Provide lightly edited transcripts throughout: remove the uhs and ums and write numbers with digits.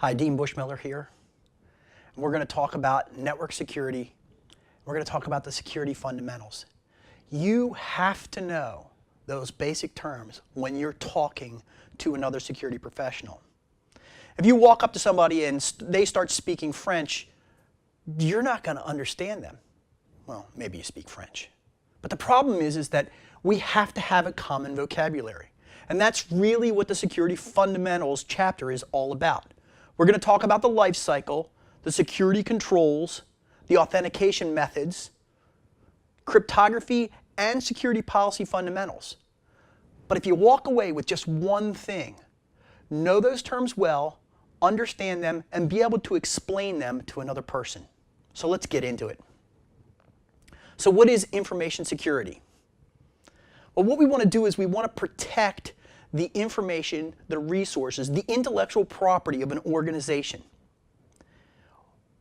Hi, Dean Bushmiller here. And we're going to talk about network security. We're going to talk about the security fundamentals. You have to know those basic terms when you're talking to another security professional. If you walk up to somebody and they start speaking French, you're not going to understand them. Well, maybe you speak French. But the problem is that we have to have a common vocabulary. And that's really what the Security Fundamentals chapter is all about. We're going to talk about the life cycle, the security controls, the authentication methods, cryptography, and security policy fundamentals. But if you walk away with just one thing, know those terms well, understand them, and be able to explain them to another person. So let's get into it. So what is information security? Well, what we want to do is we want to protect the information, the resources, the intellectual property of an organization.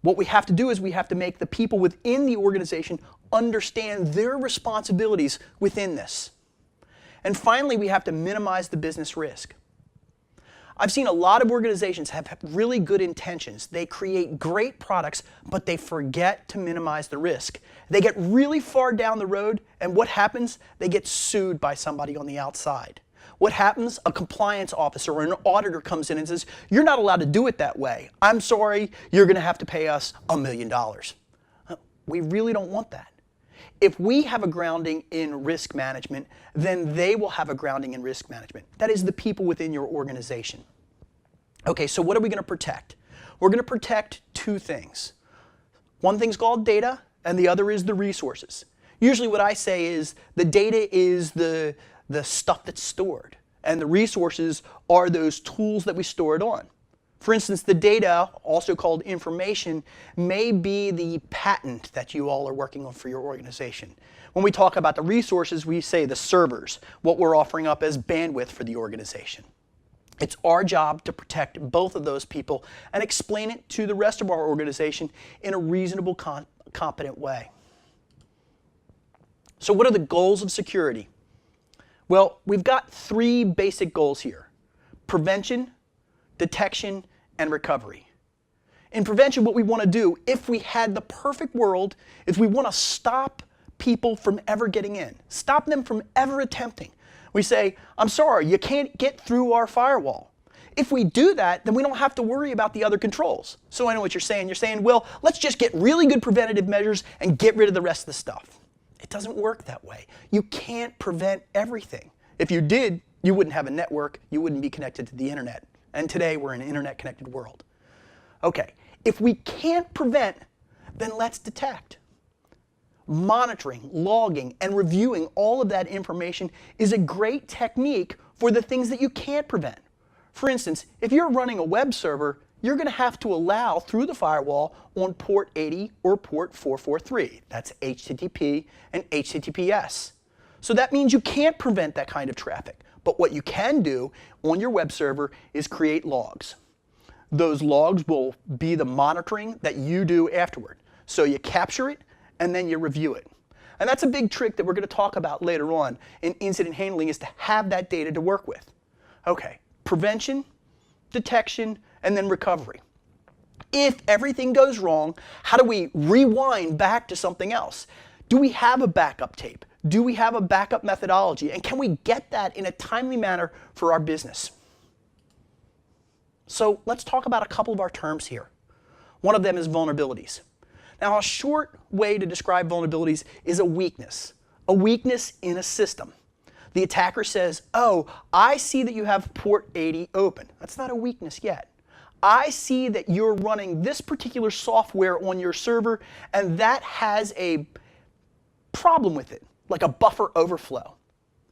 What we have to do is we have to make the people within the organization understand their responsibilities within this. And finally, we have to minimize the business risk. I've seen a lot of organizations have really good intentions. They create great products, but they forget to minimize the risk. They get really far down the road, and what happens? They get sued by somebody on the outside. What happens? A compliance officer or an auditor comes in and says, "You're not allowed to do it that way. I'm sorry, you're going to have to pay us $1 million." We really don't want that. If we have a grounding in risk management, then they will have a grounding in risk management. That is the people within your organization. Okay, so what are we going to protect? We're going to protect two things. One thing's called data, and the other is the resources. Usually what I say is the data is the stuff that's stored, and the resources are those tools that we store it on. For instance, the data, also called information, may be the patent that you all are working on for your organization. When we talk about the resources, we say the servers, what we're offering up as bandwidth for the organization. It's our job to protect both of those people and explain it to the rest of our organization in a reasonable, competent way. So what are the goals of security? Well, we've got three basic goals here: prevention, detection, and recovery. In prevention, what we want to do, if we had the perfect world, is we want to stop people from ever getting in, stop them from ever attempting. We say, "I'm sorry, you can't get through our firewall." If we do that, then we don't have to worry about the other controls. So I know what you're saying. You're saying, well, let's just get really good preventative measures and get rid of the rest of the stuff. It doesn't work that way. You can't prevent everything. If you did, you wouldn't have a network, you wouldn't be connected to the internet. And today we're in an internet-connected world. Okay, if we can't prevent, then let's detect. Monitoring, logging, and reviewing all of that information is a great technique for the things that you can't prevent. For instance, if you're running a web server, you're going to have to allow through the firewall on port 80 or port 443. That's HTTP and HTTPS. So that means you can't prevent that kind of traffic. But what you can do on your web server is create logs. Those logs will be the monitoring that you do afterward. So you capture it and then you review it. And that's a big trick that we're going to talk about later on in incident handling, is to have that data to work with. Okay, prevention, detection, and then recovery. If everything goes wrong, how do we rewind back to something else? Do we have a backup tape? Do we have a backup methodology? And can we get that in a timely manner for our business? So let's talk about a couple of our terms here. One of them is vulnerabilities. Now, a short way to describe vulnerabilities is a weakness in a system. The attacker says, "Oh, I see that you have port 80 open." That's not a weakness yet. "I see that you're running this particular software on your server, and that has a problem with it, like a buffer overflow."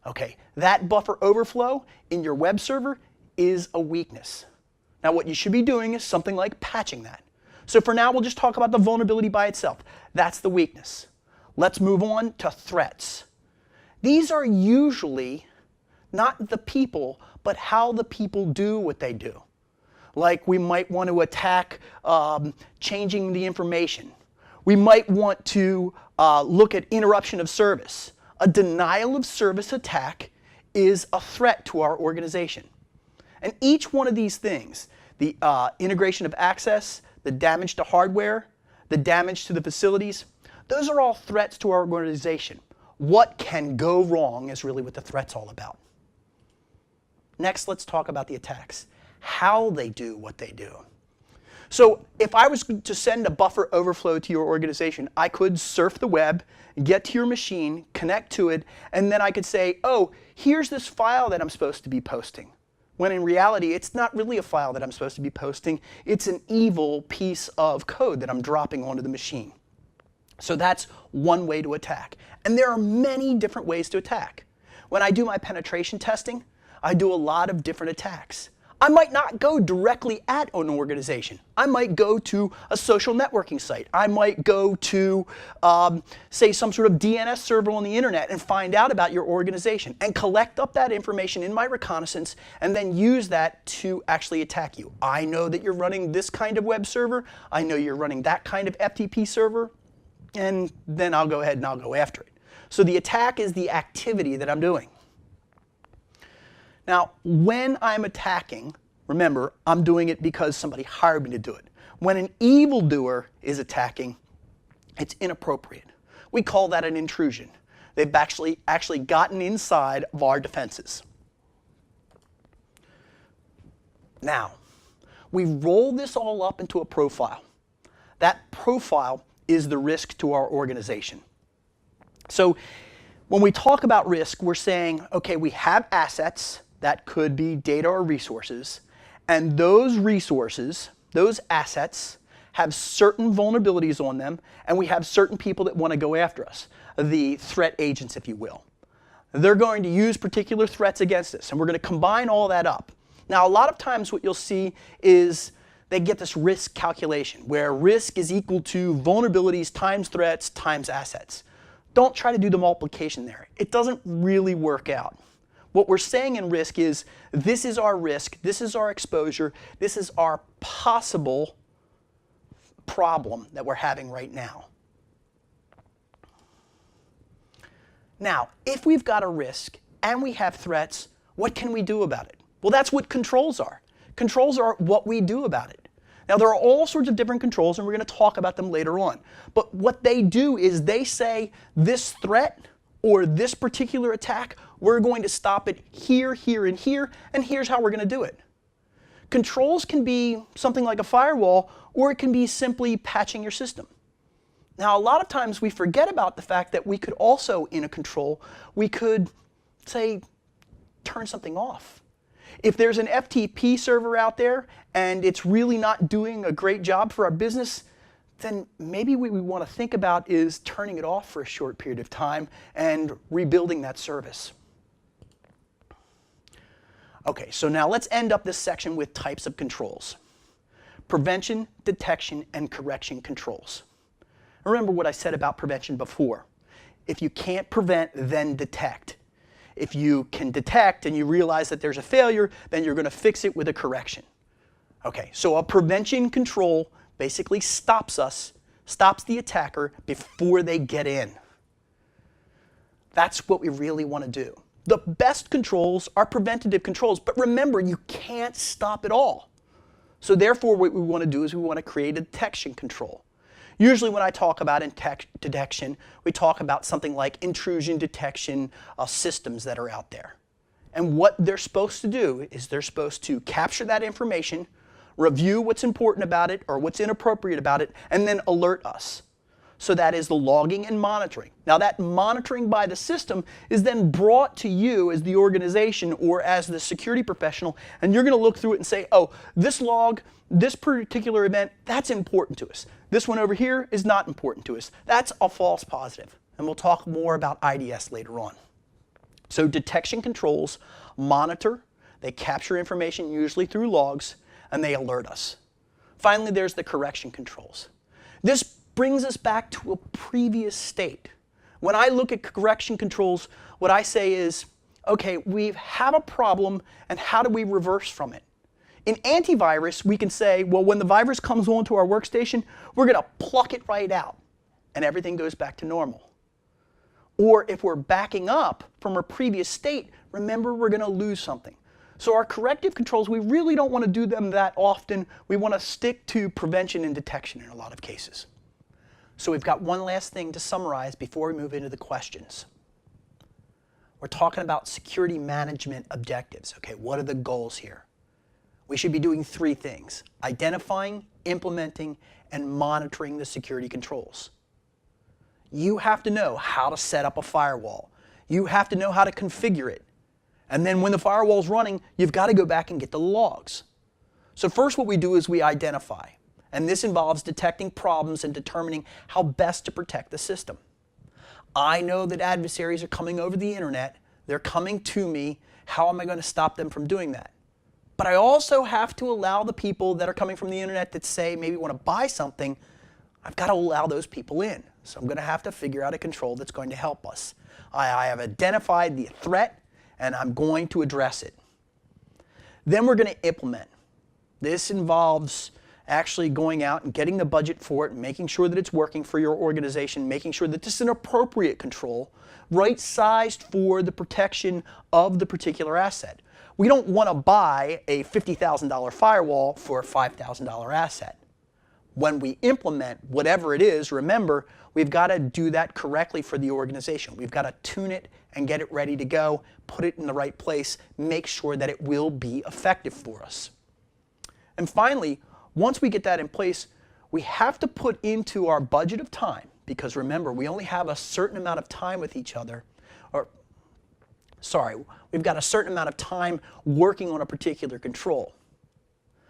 Okay, that buffer overflow in your web server is a weakness. Now, what you should be doing is something like patching that. So for now, we'll just talk about the vulnerability by itself. That's the weakness. Let's move on to threats. These are usually not the people, but how the people do what they do. Like, we might want to attack changing the information. We might want to look at interruption of service. A denial of service attack is a threat to our organization. And each one of these things, the integration of access, the damage to hardware, the damage to the facilities. Those are all threats to our organization. What can go wrong is really what the threat's all about. Next, let's talk about the attacks, how they do what they do. So if I was to send a buffer overflow to your organization, I could surf the web, get to your machine, connect to it, and then I could say, oh, here's this file that I'm supposed to be posting. When in reality, it's not really a file that I'm supposed to be posting. It's an evil piece of code that I'm dropping onto the machine. So that's one way to attack. And there are many different ways to attack. When I do my penetration testing, I do a lot of different attacks. I might not go directly at an organization. I might go to a social networking site. I might go to, say, some sort of DNS server on the internet and find out about your organization and collect up that information in my reconnaissance and then use that to actually attack you. I know that you're running this kind of web server. I know you're running that kind of FTP server. And then I'll go ahead and I'll go after it. So the attack is the activity that I'm doing. Now, when I'm attacking, remember, I'm doing it because somebody hired me to do it. When an evildoer is attacking, it's inappropriate. We call that an intrusion. They've actually gotten inside of our defenses. Now, we roll this all up into a profile. That profile is the risk to our organization. So when we talk about risk, we're saying, okay, we have assets. That could be data or resources. And those resources, those assets, have certain vulnerabilities on them, and we have certain people that want to go after us, the threat agents, if you will. They're going to use particular threats against us, and we're going to combine all that up. Now, a lot of times what you'll see is they get this risk calculation, where risk is equal to vulnerabilities times threats times assets. Don't try to do the multiplication there. It doesn't really work out. What we're saying in risk is, this is our risk, this is our exposure, this is our possible problem that we're having right now. Now, if we've got a risk and we have threats, what can we do about it? Well, that's what controls are. Controls are what we do about it. Now, there are all sorts of different controls, and we're going to talk about them later on. But what they do is they say, this threat or this particular attack, we're going to stop it here, here, and here, and here's how we're going to do it. Controls can be something like a firewall, or it can be simply patching your system. Now, a lot of times we forget about the fact that we could also, in a control, we could, say, turn something off. If there's an FTP server out there and it's really not doing a great job for our business, then maybe what we want to think about is turning it off for a short period of time and rebuilding that service. Okay, so now let's end up this section with types of controls. Prevention, detection, and correction controls. Remember what I said about prevention before. If you can't prevent, then detect. If you can detect and you realize that there's a failure, then you're going to fix it with a correction. Okay, so a prevention control basically stops the attacker before they get in. That's what we really want to do. The best controls are preventative controls, but remember, you can't stop it all. So therefore, what we want to do is we want to create a detection control. Usually when I talk about detection, we talk about something like intrusion detection systems that are out there. And what they're supposed to do is they're supposed to capture that information, review what's important about it or what's inappropriate about it, and then alert us. So that is the logging and monitoring. Now that monitoring by the system is then brought to you as the organization or as the security professional, and you're going to look through it and say, oh, this log, this particular event, that's important to us. This one over here is not important to us. That's a false positive. And we'll talk more about IDS later on. So detection controls monitor, they capture information usually through logs, and they alert us. Finally, there's the correction controls. This brings us back to a previous state. When I look at correction controls, what I say is, okay, we have a problem, and how do we reverse from it? In antivirus, we can say, well, when the virus comes onto our workstation, we're going to pluck it right out, and everything goes back to normal. Or if we're backing up from our previous state, remember, we're going to lose something. So our corrective controls, we really don't want to do them that often. We want to stick to prevention and detection in a lot of cases. So we've got one last thing to summarize before we move into the questions. We're talking about security management objectives. Okay, what are the goals here? We should be doing three things: identifying, implementing, and monitoring the security controls. You have to know how to set up a firewall. You have to know how to configure it. And then when the firewall's running, you've got to go back and get the logs. So first what we do is we identify. And this involves detecting problems and determining how best to protect the system. I know that adversaries are coming over the internet. They're coming to me. How am I going to stop them from doing that? But I also have to allow the people that are coming from the internet that say maybe want to buy something, I've got to allow those people in. So I'm going to have to figure out a control that's going to help us. I have identified the threat, and I'm going to address it. Then we're going to implement. This involves actually going out and getting the budget for it, and making sure that it's working for your organization, making sure that this is an appropriate control, right-sized for the protection of the particular asset. We don't want to buy a $50,000 firewall for a $5,000 asset. When we implement whatever it is, remember, we've got to do that correctly for the organization. We've got to tune it and get it ready to go, put it in the right place, make sure that it will be effective for us. And finally, once we get that in place, we have to put into our budget of time, because remember, we only have a certain amount of time with each other, we've got a certain amount of time working on a particular control.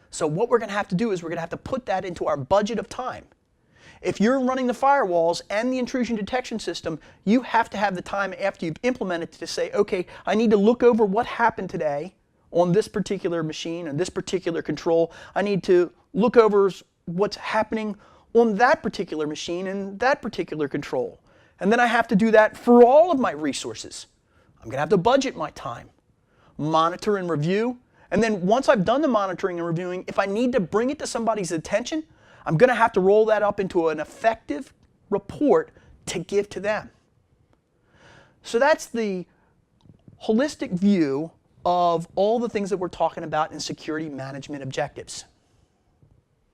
So what we're going to have to do is we're going to have to put that into our budget of time. If you're running the firewalls and the intrusion detection system, you have to have the time after you've implemented to say, okay, I need to look over what happened today on this particular machine and this particular control. I need to look over what's happening on that particular machine and that particular control. And then I have to do that for all of my resources. I'm going to have to budget my time, monitor and review. And then once I've done the monitoring and reviewing, if I need to bring it to somebody's attention, I'm going to have to roll that up into an effective report to give to them. So that's the holistic view of all the things that we're talking about in security management objectives.